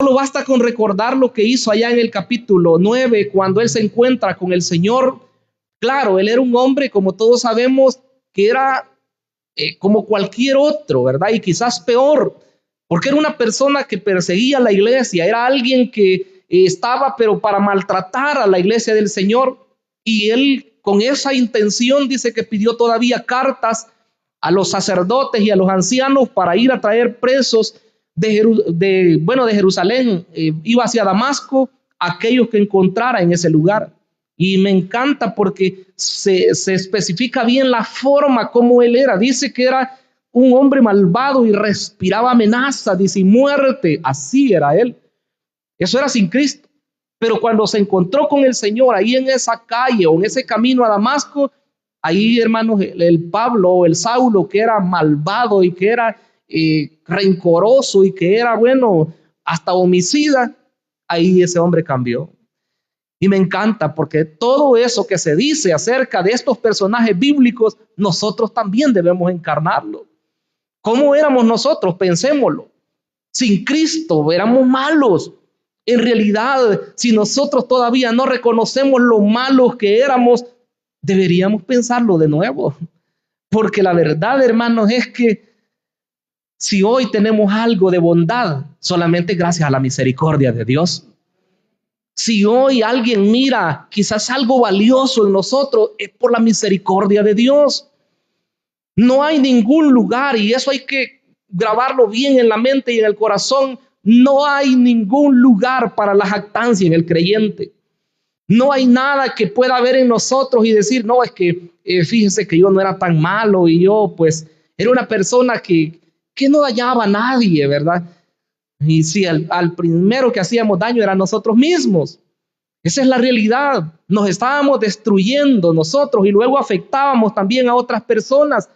Solo basta con recordar lo que hizo allá en el capítulo 9, cuando él se encuentra con el Señor. Claro, él era un hombre, como todos sabemos, que era como cualquier otro, ¿verdad? Y quizás peor, porque era una persona que perseguía a la iglesia, era alguien que estaba, pero para maltratar a la iglesia del Señor. Y él, con esa intención, dice que pidió todavía cartas a los sacerdotes y a los ancianos para ir a traer presos de Jerusalén, iba hacia Damasco, aquellos que encontrara en ese lugar. Y me encanta porque se especifica bien la forma como él era. Dice que era un hombre malvado y respiraba amenaza, dice, y muerte. Así era él. Eso era sin Cristo. Pero cuando se encontró con el Señor ahí en esa calle o en ese camino a Damasco, ahí, hermanos, el Pablo o el Saulo, que era malvado y que era rencoroso y que era, bueno, hasta homicida, ahí ese hombre cambió. Y me encanta porque todo eso que se dice acerca de estos personajes bíblicos, nosotros también debemos encarnarlo. ¿Cómo éramos nosotros? Pensémoslo. Sin Cristo éramos malos. En realidad, si nosotros todavía no reconocemos lo malos que éramos, deberíamos pensarlo de nuevo. Porque la verdad, hermanos, es que si hoy tenemos algo de bondad, solamente gracias a la misericordia de Dios. Si hoy alguien mira quizás algo valioso en nosotros, es por la misericordia de Dios. No hay ningún lugar, y eso hay que grabarlo bien en la mente y en el corazón, no hay ningún lugar para la jactancia en el creyente. No hay nada que pueda haber en nosotros y decir, no, es que fíjese que yo no era tan malo y yo pues era una persona que no dañaba a nadie, ¿verdad? Y si al primero que hacíamos daño era nosotros mismos. Esa es la realidad. Nos estábamos destruyendo nosotros y luego afectábamos también a otras personas.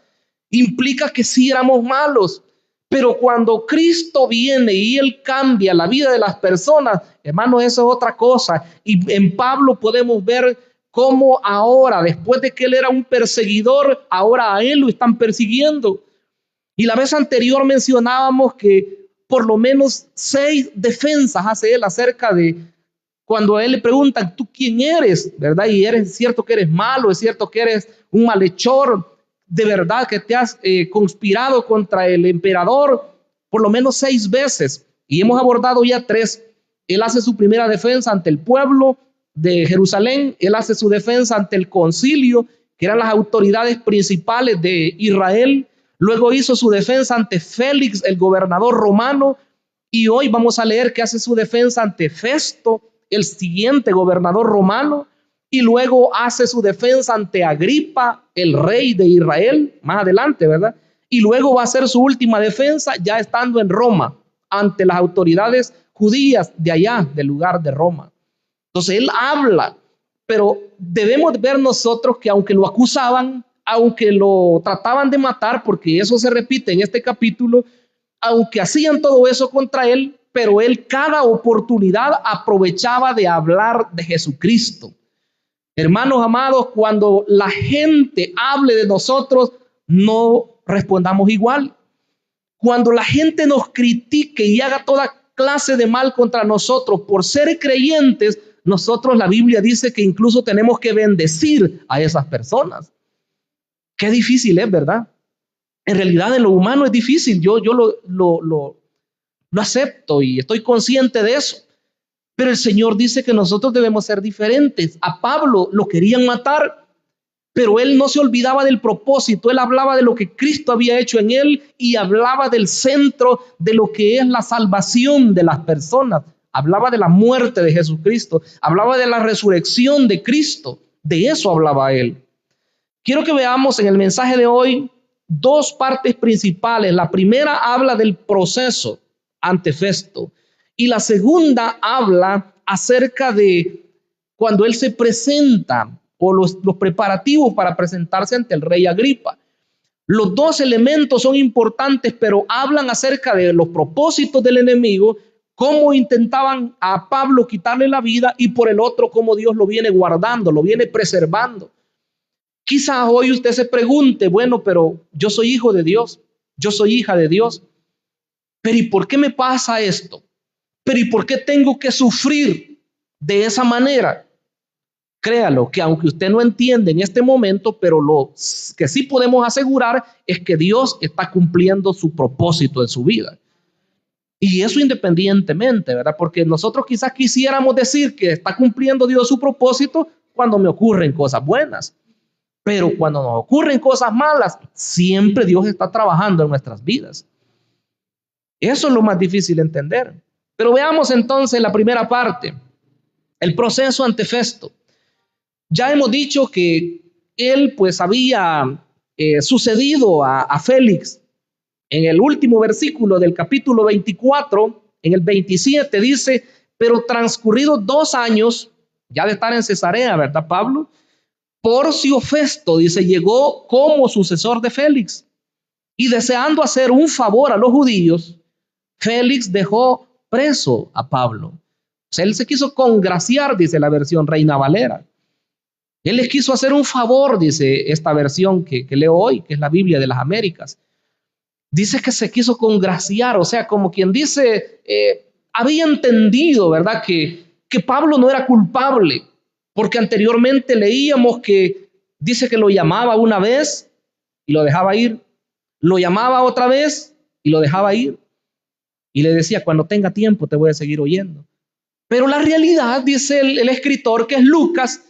Implica que sí éramos malos. Pero cuando Cristo viene y Él cambia la vida de las personas, hermanos, eso es otra cosa. Y en Pablo podemos ver cómo ahora, después de que Él era un perseguidor, ahora a Él lo están persiguiendo. Y la vez anterior mencionábamos que por lo menos 6 defensas hace Él acerca de cuando a Él le preguntan, ¿tú quién eres? ¿Verdad? Y es cierto que eres malo, es cierto que eres un malhechor, de verdad que te has conspirado contra el emperador por lo menos 6 veces. Y hemos abordado ya 3. Él hace su primera defensa ante el pueblo de Jerusalén, él hace su defensa ante el concilio, que eran las autoridades principales de Israel. Luego hizo su defensa ante Félix, el gobernador romano, y hoy vamos a leer que hace su defensa ante Festo, el siguiente gobernador romano, y luego hace su defensa ante Agripa, el rey de Israel, más adelante, ¿verdad? Y luego va a hacer su última defensa ya estando en Roma, ante las autoridades judías de allá, del lugar de Roma. Entonces él habla, pero debemos ver nosotros que aunque lo acusaban, aunque lo trataban de matar, porque eso se repite en este capítulo, aunque hacían todo eso contra él, pero él cada oportunidad aprovechaba de hablar de Jesucristo. Hermanos amados, cuando la gente hable de nosotros, no respondamos igual. Cuando la gente nos critique y haga toda clase de mal contra nosotros por ser creyentes, nosotros, la Biblia dice que incluso tenemos que bendecir a esas personas. Qué difícil es, ¿verdad? En realidad en lo humano es difícil. Yo lo acepto y estoy consciente de eso. Pero el Señor dice que nosotros debemos ser diferentes. A Pablo lo querían matar, pero él no se olvidaba del propósito. Él hablaba de lo que Cristo había hecho en él y hablaba del centro de lo que es la salvación de las personas. Hablaba de la muerte de Jesucristo, hablaba de la resurrección de Cristo. De eso hablaba él. Quiero que veamos en el mensaje de hoy 2 partes principales. La primera habla del proceso ante Festo y la segunda habla acerca de cuando él se presenta o los preparativos para presentarse ante el rey Agripa. Los 2 elementos son importantes, pero hablan acerca de los propósitos del enemigo, cómo intentaban a Pablo quitarle la vida, y por el otro, cómo Dios lo viene guardando, lo viene preservando. Quizás hoy usted se pregunte, bueno, pero yo soy hijo de Dios, yo soy hija de Dios, pero ¿y por qué me pasa esto? Pero ¿y por qué tengo que sufrir de esa manera? Créalo, que aunque usted no entiende en este momento, pero lo que sí podemos asegurar es que Dios está cumpliendo su propósito en su vida. Y eso independientemente, ¿verdad? Porque nosotros quizás quisiéramos decir que está cumpliendo Dios su propósito cuando me ocurren cosas buenas. Pero cuando nos ocurren cosas malas, siempre Dios está trabajando en nuestras vidas. Eso es lo más difícil de entender. Pero veamos entonces la primera parte, el proceso ante Festo. Ya hemos dicho que él pues había sucedido a Félix en el último versículo del capítulo 24, en el 27 dice, pero transcurridos 2 años, ya de estar en Cesarea, ¿verdad, Pablo? Porcio Festo, dice, llegó como sucesor de Félix y deseando hacer un favor a los judíos, Félix dejó preso a Pablo. O sea, él se quiso congraciar, dice la versión Reina Valera. Él les quiso hacer un favor, dice esta versión que leo hoy, que es la Biblia de las Américas. Dice que se quiso congraciar, o sea, como quien dice, había entendido, ¿verdad? Que Pablo no era culpable, porque anteriormente leíamos que dice que lo llamaba una vez y lo dejaba ir, lo llamaba otra vez y lo dejaba ir, y le decía, cuando tenga tiempo te voy a seguir oyendo. Pero la realidad, dice el escritor, que es Lucas,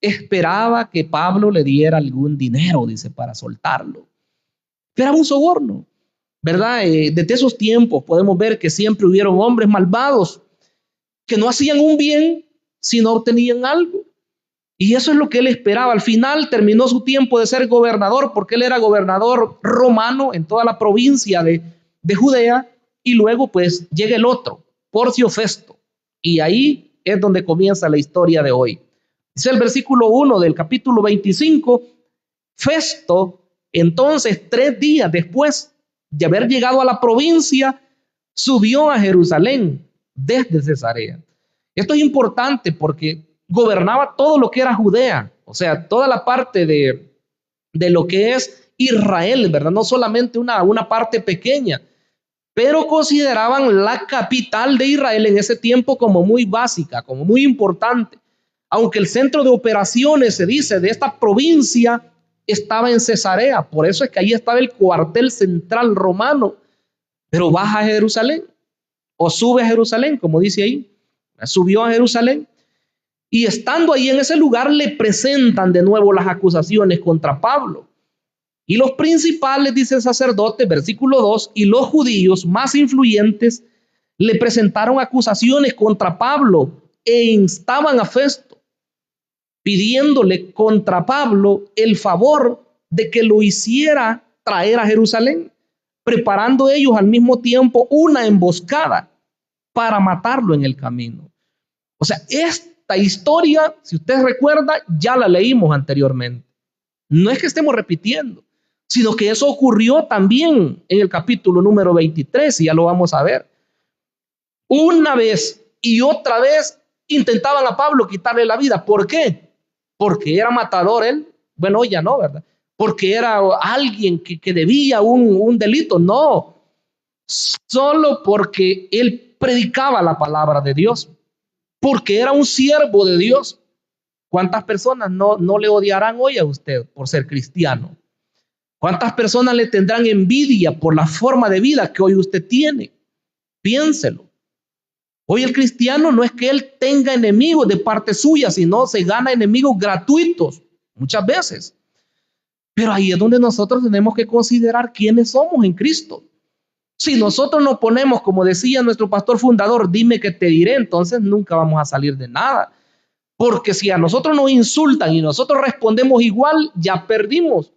esperaba que Pablo le diera algún dinero, dice, para soltarlo. Era un soborno, ¿verdad? Desde esos tiempos podemos ver que siempre hubieron hombres malvados que no hacían un bien si no obtenían algo. Y eso es lo que él esperaba. Al final terminó su tiempo de ser gobernador, porque él era gobernador romano en toda la provincia de Judea, y luego pues llega el otro, Porcio Festo, y ahí es donde comienza la historia de hoy. Dice el versículo 1 del capítulo 25, Festo, entonces 3 días después de haber llegado a la provincia, subió a Jerusalén desde Cesarea. Esto es importante porque gobernaba todo lo que era Judea, o sea, toda la parte de lo que es Israel, ¿verdad? No solamente una parte pequeña, pero consideraban la capital de Israel en ese tiempo como muy básica, como muy importante. Aunque el centro de operaciones, se dice, de esta provincia estaba en Cesarea, por eso es que ahí estaba el cuartel central romano, pero baja a Jerusalén, o sube a Jerusalén, como dice ahí, subió a Jerusalén, y estando ahí en ese lugar le presentan de nuevo las acusaciones contra Pablo. Y los principales, dice el sacerdote, versículo 2, y los judíos más influyentes le presentaron acusaciones contra Pablo e instaban a Festo, pidiéndole contra Pablo el favor de que lo hiciera traer a Jerusalén, preparando ellos al mismo tiempo una emboscada para matarlo en el camino. O sea, esta historia, si usted recuerda, ya la leímos anteriormente. No es que estemos repitiendo, sino que eso ocurrió también en el capítulo número 23, y ya lo vamos a ver. Una vez y otra vez intentaban a Pablo quitarle la vida. ¿Por qué? Porque era matador él. Bueno, ya no, ¿verdad? Porque era alguien que debía un delito. No, solo porque él predicaba la palabra de Dios, porque era un siervo de Dios. ¿Cuántas personas no le odiarán hoy a usted por ser cristiano? ¿Cuántas personas le tendrán envidia por la forma de vida que hoy usted tiene? Piénselo. Hoy el cristiano no es que él tenga enemigos de parte suya, sino se gana enemigos gratuitos muchas veces. Pero ahí es donde nosotros tenemos que considerar quiénes somos en Cristo. Si nosotros nos ponemos, como decía nuestro pastor fundador, dime que te diré, entonces nunca vamos a salir de nada. Porque si a nosotros nos insultan y nosotros respondemos igual, ya perdimos.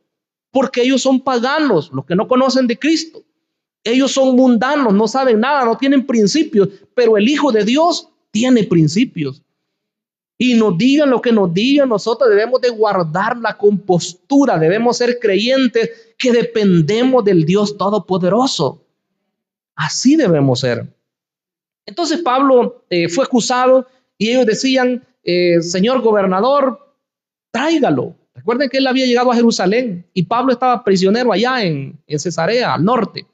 Porque ellos son paganos, los que no conocen de Cristo. Ellos son mundanos, no saben nada, no tienen principios, pero el Hijo de Dios tiene principios. Y nos digan lo que nos digan, nosotros debemos de guardar la compostura, debemos ser creyentes que dependemos del Dios Todopoderoso. Así debemos ser. Entonces Pablo fue acusado y ellos decían, señor gobernador, tráigalo. Recuerden que él había llegado a Jerusalén y Pablo estaba prisionero allá en Cesarea, al norte.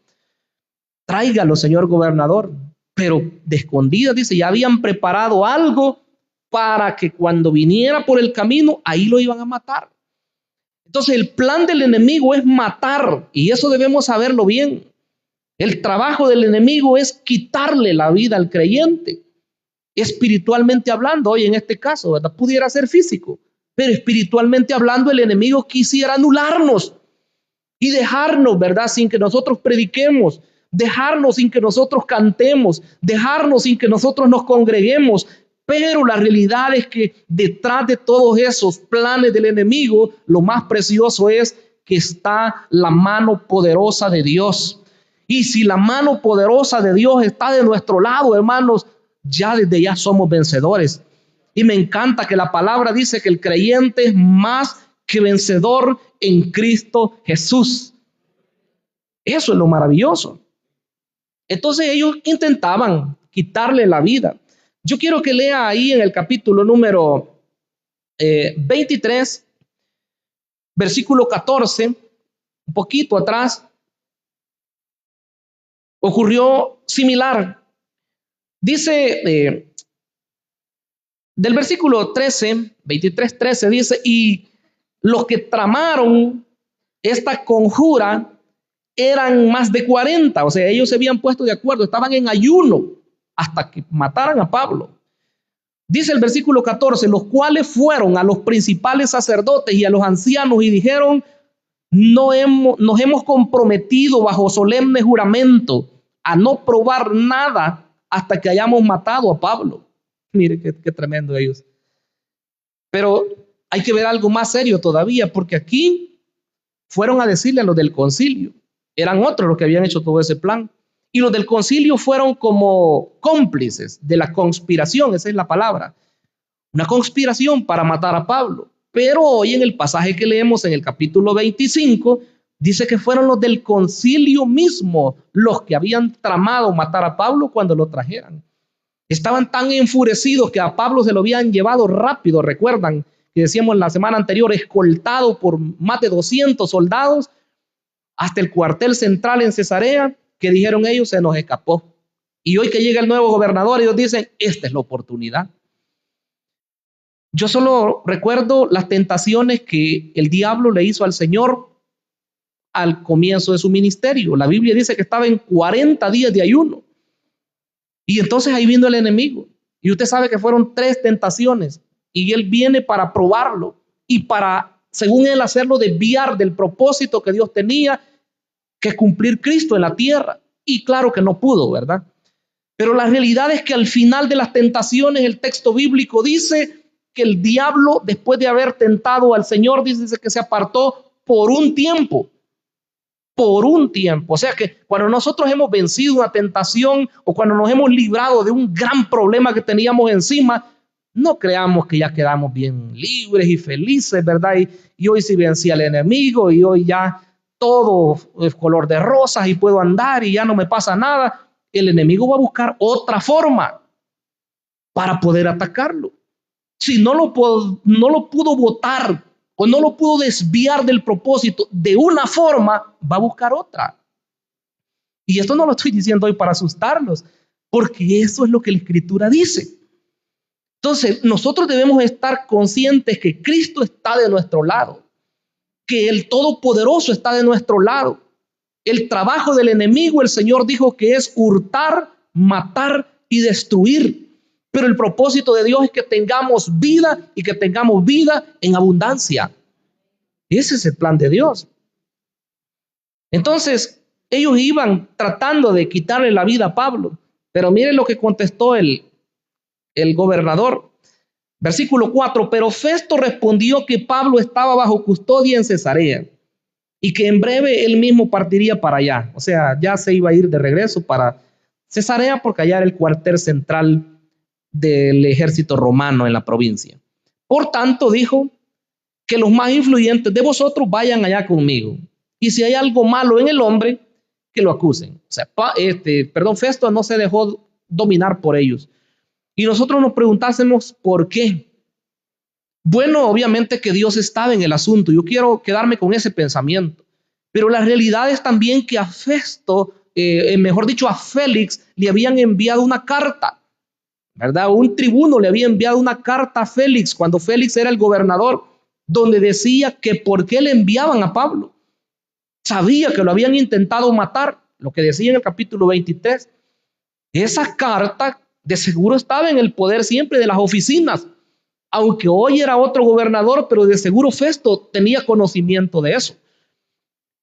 Tráigalo, señor gobernador. pero de escondidas, dice, ya habían preparado algo para que cuando viniera por el camino, ahí lo iban a matar. Entonces el plan del enemigo es matar, y eso debemos saberlo bien. El trabajo del enemigo es quitarle la vida al creyente, espiritualmente hablando. Hoy en este caso, ¿verdad? Pudiera ser físico, pero espiritualmente hablando, el enemigo quisiera anularnos y dejarnos, ¿verdad? Sin que nosotros prediquemos, dejarnos sin que nosotros cantemos, dejarnos sin que nosotros nos congreguemos. Pero la realidad es que detrás de todos esos planes del enemigo, lo más precioso es que está la mano poderosa de Dios. Y si la mano poderosa de Dios está de nuestro lado, hermanos, ya desde ya somos vencedores. Y me encanta que la palabra dice que el creyente es más que vencedor en Cristo Jesús. Eso es lo maravilloso. Entonces ellos intentaban quitarle la vida. Yo quiero que lea ahí en el capítulo número 23, versículo 14, un poquito atrás, ocurrió similar. Dice, del versículo 13, 23, 13, dice, y los que tramaron esta conjura eran más de 40, o sea, ellos se habían puesto de acuerdo, estaban en ayuno hasta que mataran a Pablo. Dice el versículo 14, los cuales fueron a los principales sacerdotes y a los ancianos y dijeron, nos hemos comprometido bajo solemne juramento a no probar nada hasta que hayamos matado a Pablo. Mire qué tremendo ellos. Pero hay que ver algo más serio todavía, porque aquí fueron a decirle a los del concilio. Eran otros los que habían hecho todo ese plan. Y los del concilio fueron como cómplices de la conspiración, esa es la palabra. Una conspiración para matar a Pablo. Pero hoy en el pasaje que leemos en el capítulo 25, dice que fueron los del concilio mismo los que habían tramado matar a Pablo cuando lo trajeran. Estaban tan enfurecidos que a Pablo se lo habían llevado rápido. Recuerdan que decíamos la semana anterior, escoltado por más de 200 soldados hasta el cuartel central en Cesarea, que dijeron ellos, se nos escapó. Y hoy que llega el nuevo gobernador, ellos dicen, esta es la oportunidad. Yo solo recuerdo las tentaciones que el diablo le hizo al Señor al comienzo de su ministerio. La Biblia dice que estaba en 40 días de ayuno. Y entonces ahí vino el enemigo. Y usted sabe que fueron 3 tentaciones. Y él viene para probarlo y para, según él, hacerlo desviar del propósito que Dios tenía, que cumplir Cristo en la tierra. Y claro que no pudo, ¿verdad? Pero la realidad es que al final de las tentaciones, el texto bíblico dice que el diablo, después de haber tentado al Señor, dice que se apartó por un tiempo. Por un tiempo. O sea que cuando nosotros hemos vencido una tentación o cuando nos hemos librado de un gran problema que teníamos encima, no creamos que ya quedamos bien libres y felices, ¿verdad? Y hoy sí vencí al enemigo y hoy ya todo es color de rosas y puedo andar y ya no me pasa nada. El enemigo va a buscar otra forma para poder atacarlo. Si no lo pudo botar o no lo pudo desviar del propósito de una forma, va a buscar otra. Y esto no lo estoy diciendo hoy para asustarlos, porque eso es lo que la Escritura dice. Entonces, nosotros debemos estar conscientes que Cristo está de nuestro lado, que el Todopoderoso está de nuestro lado. El trabajo del enemigo, el Señor dijo que es hurtar, matar y destruir. Pero el propósito de Dios es que tengamos vida y que tengamos vida en abundancia. Ese es el plan de Dios. Entonces, ellos iban tratando de quitarle la vida a Pablo. Pero miren lo que contestó el gobernador. Versículo 4, pero Festo respondió que Pablo estaba bajo custodia en Cesarea y que en breve él mismo partiría para allá. O sea, ya se iba a ir de regreso para Cesarea porque allá era el cuartel central del ejército romano en la provincia. Por tanto, dijo que los más influyentes de vosotros vayan allá conmigo. Y si hay algo malo en el hombre, que lo acusen. O sea, Festo no se dejó dominar por ellos. Y nosotros nos preguntásemos por qué. Bueno, obviamente que Dios estaba en el asunto. Yo quiero quedarme con ese pensamiento. Pero la realidad es también que a Festo mejor dicho, a Félix le habían enviado una carta, ¿verdad? Un tribuno le había enviado una carta a Félix cuando Félix era el gobernador, donde decía que por qué le enviaban a Pablo. Sabía que lo habían intentado matar, lo que decía en el capítulo 23. Esa carta de seguro estaba en el poder siempre de las oficinas, aunque hoy era otro gobernador, pero de seguro Festo tenía conocimiento de eso.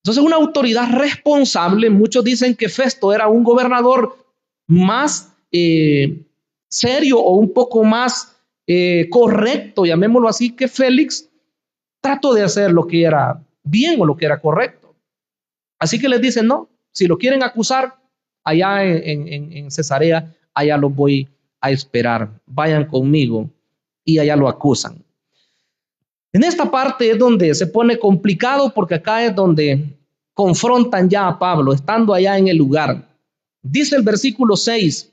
Entonces, una autoridad responsable, muchos dicen que Festo era un gobernador más serio o un poco más correcto, llamémoslo así, que Félix, trató de hacer lo que era bien o lo que era correcto. Así que les dicen, no, si lo quieren acusar allá en Cesarea, allá los voy a esperar, vayan conmigo, y allá lo acusan. En esta parte es donde se pone complicado, porque acá es donde confrontan ya a Pablo, estando allá en el lugar. Dice el versículo 6,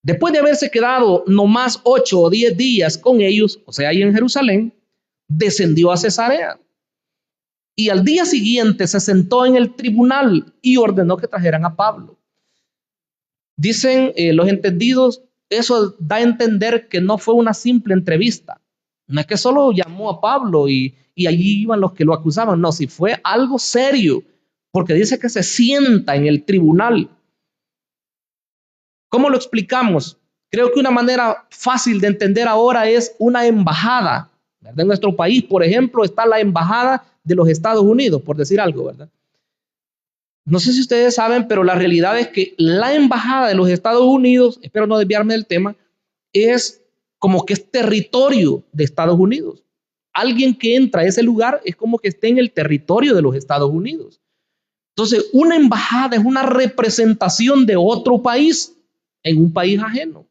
después de haberse quedado nomás 8 o 10 días con ellos, o sea, ahí en Jerusalén, descendió a Cesarea. Y al día siguiente se sentó en el tribunal y ordenó que trajeran a Pablo. Dicen los entendidos, eso da a entender que no fue una simple entrevista. No es que solo llamó a Pablo y allí iban los que lo acusaban. No, si fue algo serio, porque dice que se sienta en el tribunal. ¿Cómo lo explicamos? Creo que una manera fácil de entender ahora es una embajada, ¿verdad? En nuestro país, por ejemplo, está la embajada de los Estados Unidos, por decir algo, ¿verdad? No sé si ustedes saben, pero la realidad es que la embajada de los Estados Unidos, espero no desviarme del tema, es como que es territorio de Estados Unidos. Alguien que entra a ese lugar es como que esté en el territorio de los Estados Unidos. Entonces, una embajada es una representación de otro país en un país ajeno.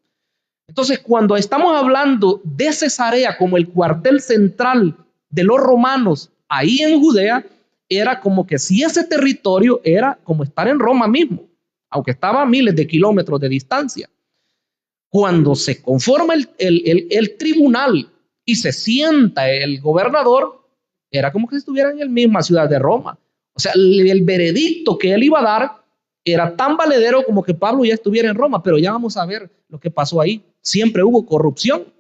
Entonces, cuando estamos hablando de Cesarea como el cuartel central de los romanos ahí en Judea, era como que si ese territorio era como estar en Roma mismo, aunque estaba a miles de kilómetros de distancia. Cuando se conforma el tribunal y se sienta el gobernador, era como que estuviera en la misma ciudad de Roma. O sea, el veredicto que él iba a dar era tan valedero como que Pablo ya estuviera en Roma, pero ya vamos a ver lo que pasó ahí. Siempre hubo corrupción,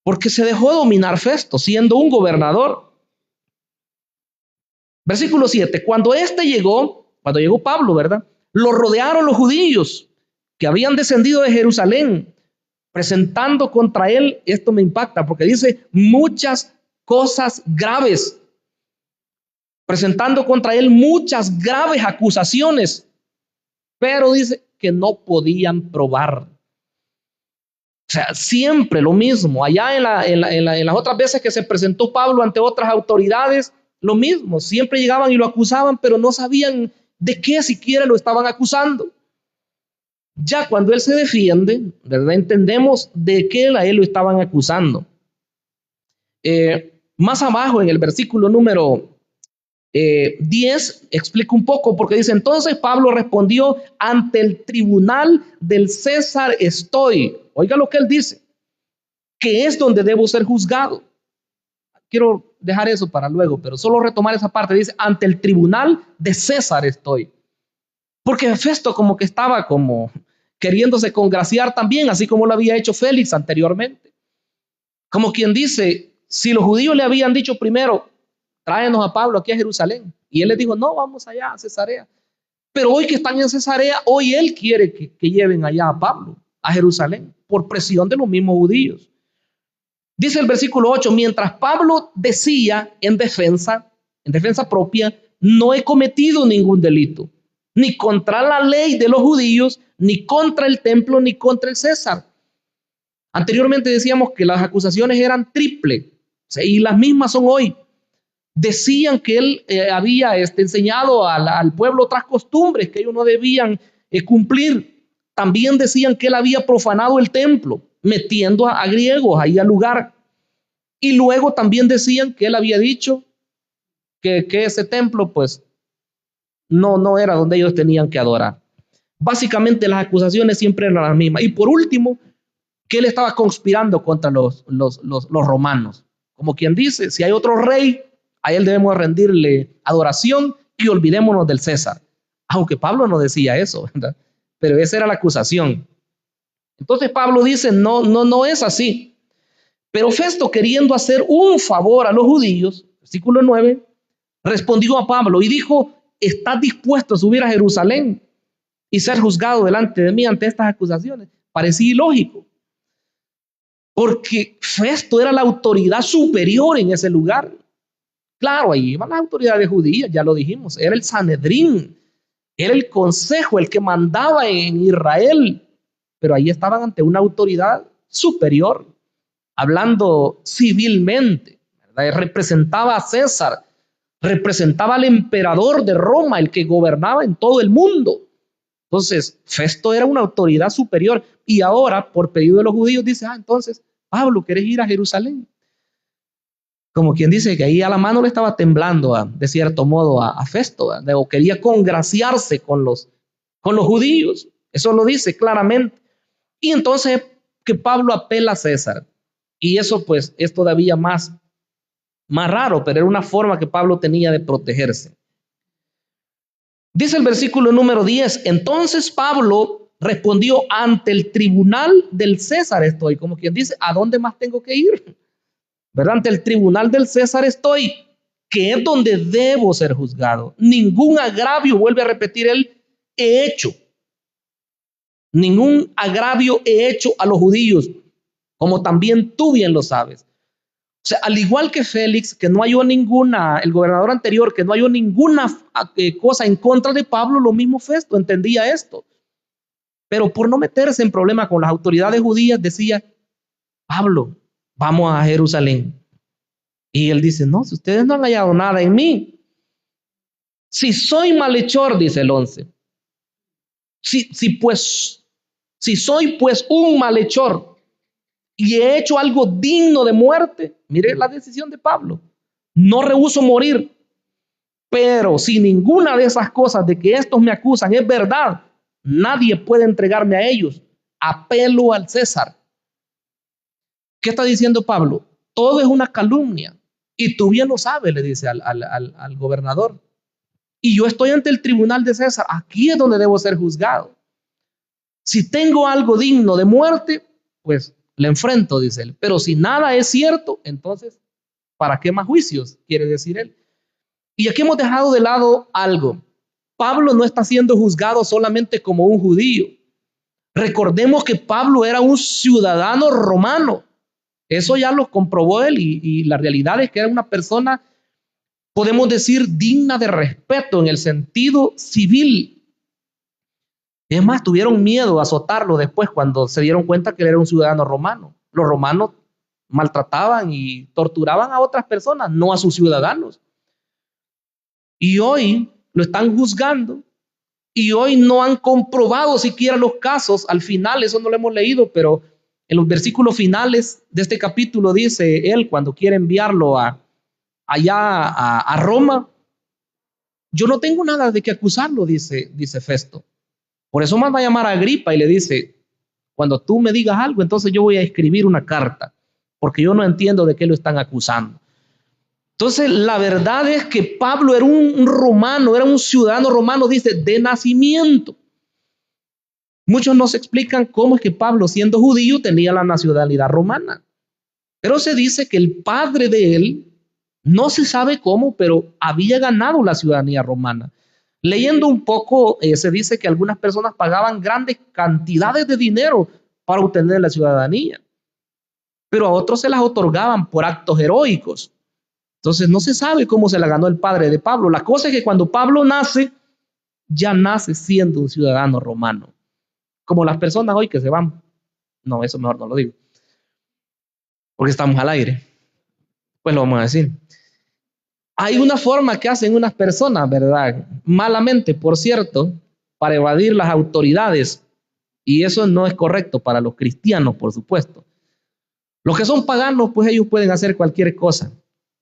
porque se dejó dominar Festo, siendo un gobernador. Versículo 7, cuando llegó Pablo, ¿verdad? Lo rodearon los judíos que habían descendido de Jerusalén, presentando contra él, esto me impacta, porque dice muchas cosas graves, presentando contra él muchas graves acusaciones, pero dice que no podían probar. O sea, siempre lo mismo. Allá en las otras veces que se presentó Pablo ante otras autoridades, lo mismo. Siempre llegaban y lo acusaban, pero no sabían de qué siquiera lo estaban acusando. Ya cuando él se defiende, ¿verdad? Entendemos de qué a él lo estaban acusando. Más abajo en el versículo número 10 explica un poco, porque dice, entonces Pablo respondió, ante el tribunal del César estoy. Oiga lo que él dice, que es donde debo ser juzgado. Quiero dejar eso para luego, pero solo retomar esa parte. Dice, ante el tribunal de César estoy. Porque Festo como que estaba como queriéndose congraciar también, así como lo había hecho Félix anteriormente. Como quien dice, si los judíos le habían dicho primero, tráenos a Pablo aquí a Jerusalén, y él les dijo, no, vamos allá a Cesarea. Pero hoy que están en Cesarea, hoy él quiere que lleven allá a Pablo, a Jerusalén, por presión de los mismos judíos. Dice el versículo 8, mientras Pablo decía en defensa propia, no he cometido ningún delito, ni contra la ley de los judíos, ni contra el templo, ni contra el César. Anteriormente decíamos que las acusaciones eran triple, y las mismas son hoy. Decían que él había enseñado al pueblo otras costumbres que ellos no debían cumplir. También decían que él había profanado el templo, metiendo a griegos ahí al lugar. Y luego también decían que él había dicho que ese templo pues no era donde ellos tenían que adorar. Básicamente las acusaciones siempre eran las mismas. Y por último, que él estaba conspirando contra los romanos. Como quien dice, si hay otro rey, a él debemos rendirle adoración y olvidémonos del César. aunque Pablo no decía eso, ¿verdad? Pero esa era la acusación. Entonces Pablo dice, no es así. Pero Festo, queriendo hacer un favor a los judíos, versículo 9, respondió a Pablo y dijo, ¿estás dispuesto a subir a Jerusalén y ser juzgado delante de mí ante estas acusaciones? Parecía ilógico, porque Festo era la autoridad superior en ese lugar. Claro, ahí iban las autoridades judías, ya lo dijimos, era el Sanedrín, era el consejo, el que mandaba en Israel, pero ahí estaban ante una autoridad superior, hablando civilmente, ¿verdad? Representaba a César, representaba al emperador de Roma, el que gobernaba en todo el mundo. Entonces, Festo era una autoridad superior y ahora, por pedido de los judíos, dice, entonces, Pablo, ¿querés ir a Jerusalén? Como quien dice que ahí a la mano le estaba temblando, de cierto modo, a Festo, ¿verdad? O quería congraciarse con los judíos. Eso lo dice claramente. Y entonces que Pablo apela a César. Y eso pues es todavía más raro, pero era una forma que Pablo tenía de protegerse. Dice el versículo número 10, entonces Pablo respondió, ante el tribunal del César estoy, como quien dice, ¿a dónde más tengo que ir? ¿Verdad? Ante el tribunal del César estoy, que es donde debo ser juzgado. Ningún agravio, vuelve a repetir él, he hecho. Ningún agravio he hecho a los judíos, como también tú bien lo sabes. O sea, al igual que Félix, que no halló ninguna, el gobernador anterior, que no halló ninguna cosa en contra de Pablo, lo mismo Festo entendía esto. Pero por no meterse en problemas con las autoridades judías, decía, Pablo, vamos a Jerusalén. Y él dice, no, si ustedes no han hallado nada en mí, si soy malhechor, dice el 11, si soy pues un malhechor y he hecho algo digno de muerte, mire la decisión de Pablo, no rehúso morir, pero si ninguna de esas cosas de que estos me acusan es verdad, nadie puede entregarme a ellos, apelo al César. ¿Qué está diciendo Pablo? Todo es una calumnia y tú bien lo sabes, le dice al gobernador. Y yo estoy ante el tribunal de César, aquí es donde debo ser juzgado. Si tengo algo digno de muerte, pues le enfrento, dice él. Pero si nada es cierto, entonces, ¿para qué más juicios? Quiere decir él. Y aquí hemos dejado de lado algo. Pablo no está siendo juzgado solamente como un judío. Recordemos que Pablo era un ciudadano romano. Eso ya lo comprobó él y la realidad es que era una persona, podemos decir, digna de respeto en el sentido civil. Es más, tuvieron miedo a azotarlo después cuando se dieron cuenta que él era un ciudadano romano. Los romanos maltrataban y torturaban a otras personas, no a sus ciudadanos. Y hoy lo están juzgando y hoy no han comprobado siquiera los casos. Al final, eso no lo hemos leído, pero en los versículos finales de este capítulo dice él, cuando quiere enviarlo allá a Roma, yo no tengo nada de qué acusarlo, dice Festo. Por eso manda a llamar a Agripa y le dice, cuando tú me digas algo, entonces yo voy a escribir una carta, porque yo no entiendo de qué lo están acusando. Entonces, la verdad es que Pablo era un romano, era un ciudadano romano, dice, de nacimiento. Muchos no se explican cómo es que Pablo, siendo judío, tenía la nacionalidad romana. Pero se dice que el padre de él, no se sabe cómo, pero había ganado la ciudadanía romana. Leyendo un poco, se dice que algunas personas pagaban grandes cantidades de dinero para obtener la ciudadanía, pero a otros se las otorgaban por actos heroicos. Entonces no se sabe cómo se la ganó el padre de Pablo. La cosa es que cuando Pablo nace, ya nace siendo un ciudadano romano. Como las personas hoy que se van. No, eso mejor no lo digo, porque estamos al aire. Pues lo vamos a decir. Hay una forma que hacen unas personas, ¿verdad? Malamente, por cierto, para evadir las autoridades. Y eso no es correcto para los cristianos, por supuesto. Los que son paganos, pues ellos pueden hacer cualquier cosa.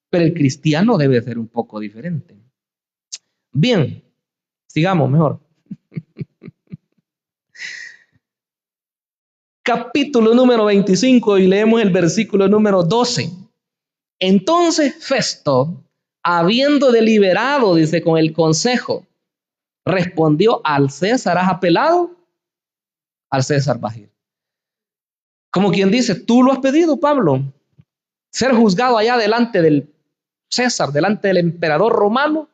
Pero el cristiano debe ser un poco diferente. Bien, sigamos mejor. Capítulo número 25 y leemos el versículo número 12. Entonces Festo, habiendo deliberado, dice, con el consejo, Respondió: al César has apelado, al César vas a ir. Como quien dice, tú lo has pedido, Pablo, ser juzgado allá delante del César, delante del emperador romano,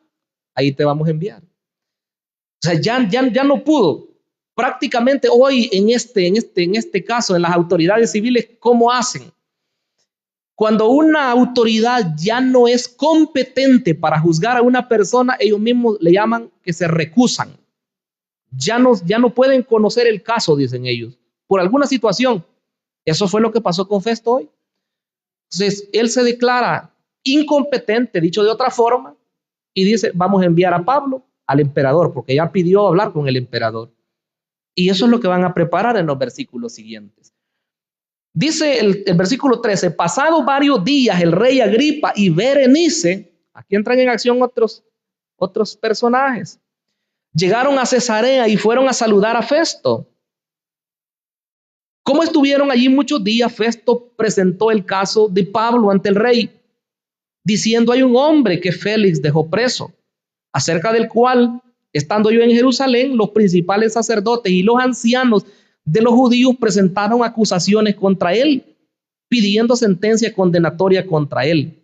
ahí te vamos a enviar. O sea, ya no pudo. Prácticamente hoy en este caso, en las autoridades civiles, ¿cómo hacen? Cuando una autoridad ya no es competente para juzgar a una persona, ellos mismos le llaman que se recusan. Ya no pueden conocer el caso, dicen ellos, por alguna situación. Eso fue lo que pasó con Festo hoy. Entonces, él se declara incompetente, dicho de otra forma, y dice: vamos a enviar a Pablo al emperador, porque ya pidió hablar con el emperador. Y eso es lo que van a preparar en los versículos siguientes. Dice el versículo 13: pasados varios días, el rey Agripa y Berenice, aquí entran en acción otros personajes, llegaron a Cesarea y fueron a saludar a Festo. Como estuvieron allí muchos días, Festo presentó el caso de Pablo ante el rey, diciendo: hay un hombre que Félix dejó preso, acerca del cual, estando yo en Jerusalén, los principales sacerdotes y los ancianos de los judíos presentaron acusaciones contra él, pidiendo sentencia condenatoria contra él.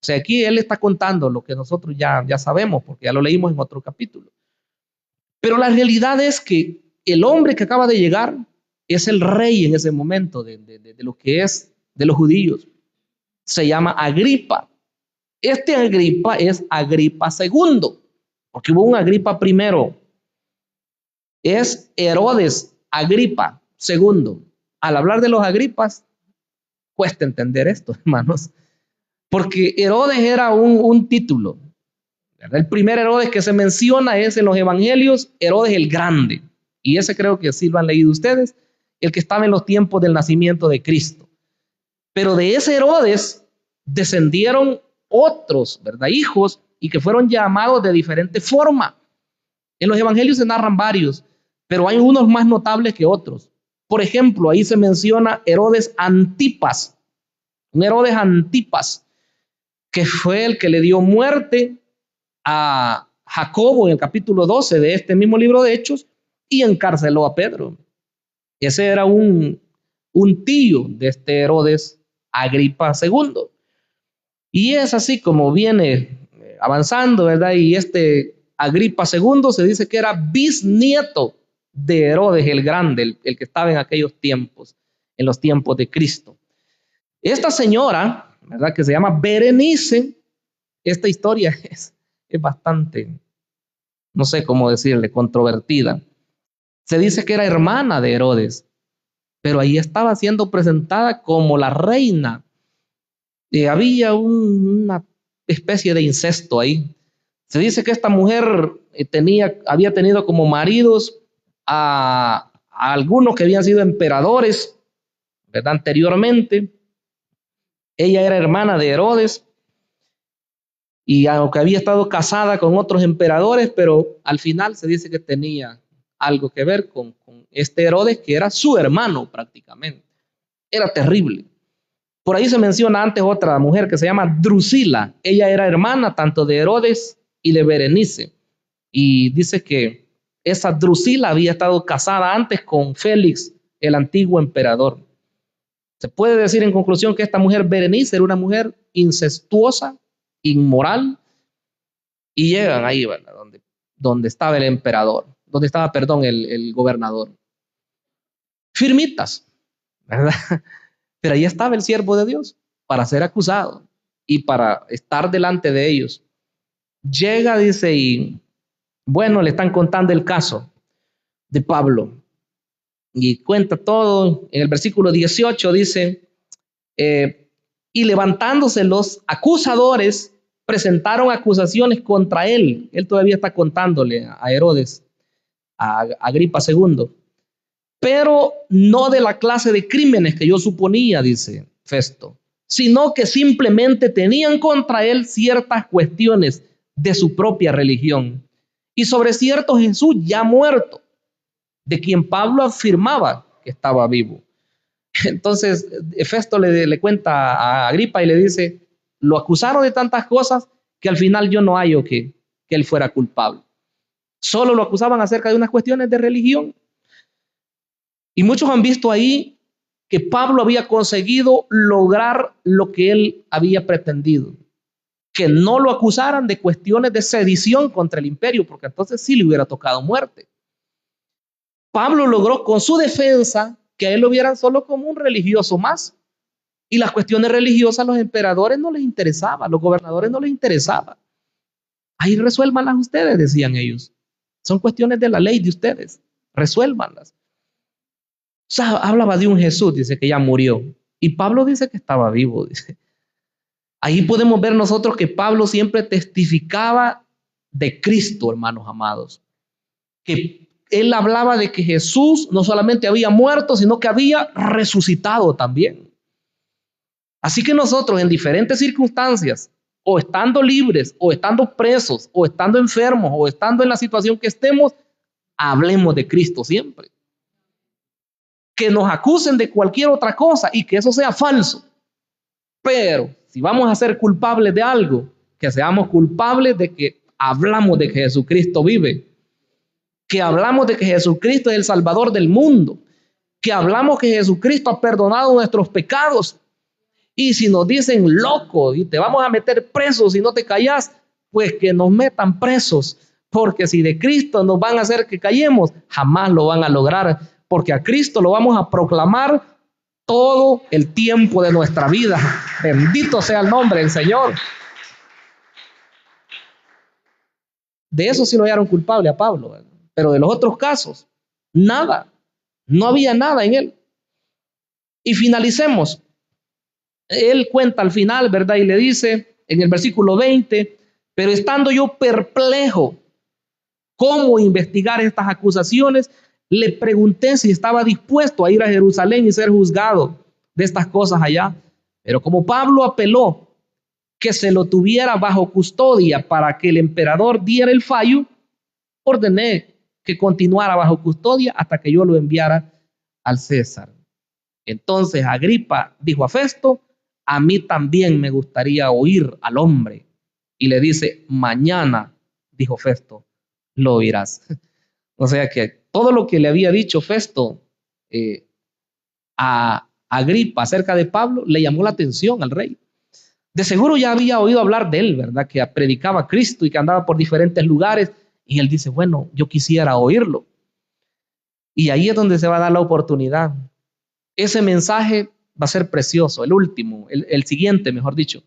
O sea, aquí él está contando lo que nosotros ya sabemos, porque ya lo leímos en otro capítulo. Pero la realidad es que el hombre que acaba de llegar es el rey en ese momento de lo que es de los judíos. Se llama Agripa. Este Agripa es Agripa II, porque hubo un Agripa primero. Es Herodes Agripa II. Al hablar de los Agripas, cuesta entender esto, hermanos, porque Herodes era un título. El primer Herodes que se menciona es en los evangelios, Herodes el Grande, y ese creo que sí lo han leído ustedes, el que estaba en los tiempos del nacimiento de Cristo. Pero de ese Herodes descendieron otros, ¿verdad?, hijos, y que fueron llamados de diferente forma. En los evangelios se narran varios, pero hay unos más notables que otros. Por ejemplo, ahí se menciona Herodes Antipas, un Herodes Antipas, que fue el que le dio muerte a Jacobo en el capítulo 12 de este mismo libro de Hechos y encarceló a Pedro. Ese era un tío de este Herodes Agripa II. Y es así como viene avanzando, ¿verdad? Y este Agripa II se dice que era bisnieto de Herodes el Grande, el que estaba en aquellos tiempos, en los tiempos de Cristo. Esta señora, ¿verdad?, que se llama Berenice, esta historia es bastante, no sé cómo decirle, controvertida. Se dice que era hermana de Herodes, pero ahí estaba siendo presentada como la reina. Había una especie de incesto ahí. Se dice que esta mujer había tenido como maridos a algunos que habían sido emperadores, ¿verdad?, anteriormente. Ella era hermana de Herodes, y aunque había estado casada con otros emperadores, pero al final se dice que tenía algo que ver con este Herodes, que era su hermano prácticamente. Era terrible. Por ahí se menciona antes otra mujer que se llama Drusila. Ella era hermana tanto de Herodes y de Berenice. Y dice que esa Drusila había estado casada antes con Félix, el antiguo emperador. Se puede decir en conclusión que esta mujer Berenice era una mujer incestuosa, inmoral, y llegan ahí, ¿verdad?, donde estaba el emperador, donde estaba, perdón, el gobernador. Firmitas, ¿verdad? Pero ahí estaba el siervo de Dios para ser acusado y para estar delante de ellos. Llega, dice, y bueno, le están contando el caso de Pablo y cuenta todo. En el versículo 18 dice: y levantándose los acusadores, presentaron acusaciones contra él. Él todavía está contándole a Herodes, a Agripa II, pero no de la clase de crímenes que yo suponía, dice Festo, sino que simplemente tenían contra él ciertas cuestiones de su propia religión y sobre cierto Jesús ya muerto, de quien Pablo afirmaba que estaba vivo. Entonces Festo le cuenta a Agripa y le dice: lo acusaron de tantas cosas que al final yo no hallo que él fuera culpable. Solo lo acusaban acerca de unas cuestiones de religión. Y muchos han visto ahí que Pablo había conseguido lograr lo que él había pretendido. Que no lo acusaran de cuestiones de sedición contra el imperio, porque entonces sí le hubiera tocado muerte. Pablo logró con su defensa que a él lo vieran solo como un religioso más. Y las cuestiones religiosas a los emperadores no les interesaba, a los gobernadores no les interesaba. Ahí resuélvanlas ustedes, decían ellos. Son cuestiones de la ley de ustedes, resuélvanlas. O sea, hablaba de un Jesús, dice que ya murió. Y Pablo dice que estaba vivo, dice. Ahí podemos ver nosotros que Pablo siempre testificaba de Cristo, hermanos amados. Que él hablaba de que Jesús no solamente había muerto, sino que había resucitado también. Así que nosotros en diferentes circunstancias, o estando libres, o estando presos, o estando enfermos, o estando en la situación que estemos, hablemos de Cristo siempre. Que nos acusen de cualquier otra cosa y que eso sea falso. Pero si vamos a ser culpables de algo, que seamos culpables de que hablamos de que Jesucristo vive, que hablamos de que Jesucristo es el Salvador del mundo, que hablamos que Jesucristo ha perdonado nuestros pecados. Y si nos dicen loco y te vamos a meter presos si no te callas, pues que nos metan presos, porque si de Cristo nos van a hacer que callemos, jamás lo van a lograr, porque a Cristo lo vamos a proclamar todo el tiempo de nuestra vida. Bendito sea el nombre del Señor. De eso sí lo hallaron culpable a Pablo, ¿verdad? Pero de los otros casos, nada, no había nada en él. Y finalicemos. Él cuenta al final, ¿verdad? Y le dice en el versículo 20, pero estando yo perplejo cómo investigar estas acusaciones, le pregunté si estaba dispuesto a ir a Jerusalén y ser juzgado de estas cosas allá. Pero como Pablo apeló que se lo tuviera bajo custodia para que el emperador diera el fallo, ordené que continuara bajo custodia hasta que yo lo enviara al César. Entonces Agripa dijo a Festo, a mí también me gustaría oír al hombre. Y le dice, mañana, dijo Festo, lo oirás. O sea que todo lo que le había dicho Festo a Agripa acerca de Pablo le llamó la atención al rey. De seguro ya había oído hablar de él, ¿verdad? Que predicaba a Cristo y que andaba por diferentes lugares. Y él dice, bueno, yo quisiera oírlo. Y ahí es donde se va a dar la oportunidad. Ese mensaje va a ser precioso, el último, el siguiente, mejor dicho.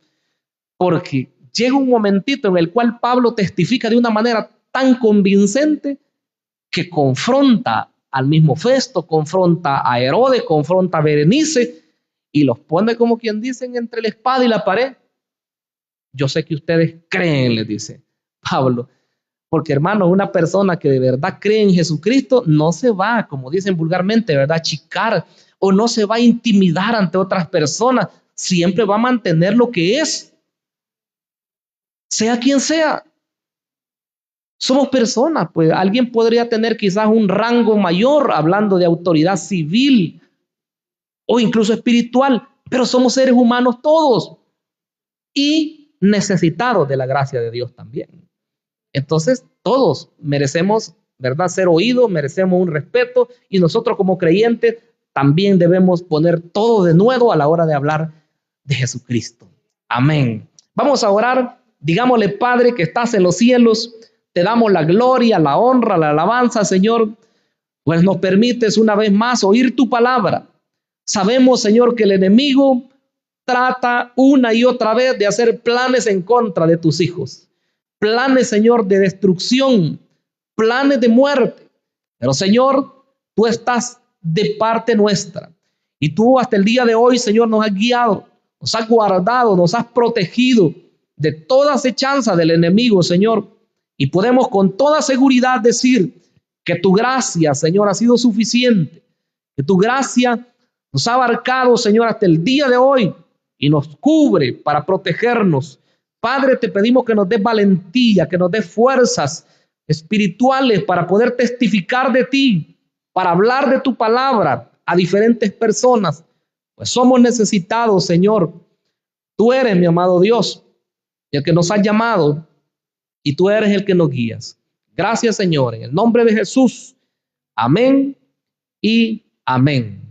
Porque llega un momentito en el cual Pablo testifica de una manera tan convincente que confronta al mismo Festo, confronta a Herodes, confronta a Berenice y los pone como quien dicen entre la espada y la pared. Yo sé que ustedes creen, les dice Pablo, porque hermano, una persona que de verdad cree en Jesucristo no se va, como dicen vulgarmente, ¿verdad?, achicar o no se va a intimidar ante otras personas, siempre va a mantener lo que es, sea quien sea. Somos personas, pues alguien podría tener quizás un rango mayor hablando de autoridad civil o incluso espiritual, pero somos seres humanos todos y necesitados de la gracia de Dios también. Entonces todos merecemos, ¿verdad?, ser oídos, merecemos un respeto y nosotros como creyentes también debemos poner todo de nuevo a la hora de hablar de Jesucristo. Amén. Vamos a orar. Digámosle, Padre que estás en los cielos, te damos la gloria, la honra, la alabanza, Señor, pues nos permites una vez más oír tu palabra. Sabemos, Señor, que el enemigo trata una y otra vez de hacer planes en contra de tus hijos. Planes, Señor, de destrucción, planes de muerte. Pero, Señor, tú estás de parte nuestra. Y tú hasta el día de hoy, Señor, nos has guiado, nos has guardado, nos has protegido de toda acechanza del enemigo, Señor. Y podemos con toda seguridad decir que tu gracia, Señor, ha sido suficiente. Que tu gracia nos ha abarcado, Señor, hasta el día de hoy y nos cubre para protegernos. Padre, te pedimos que nos des valentía, que nos des fuerzas espirituales para poder testificar de ti, para hablar de tu palabra a diferentes personas. Pues somos necesitados, Señor. Tú eres, mi amado Dios, el que nos has llamado y tú eres el que nos guías. Gracias, Señor, en el nombre de Jesús. Amén y amén.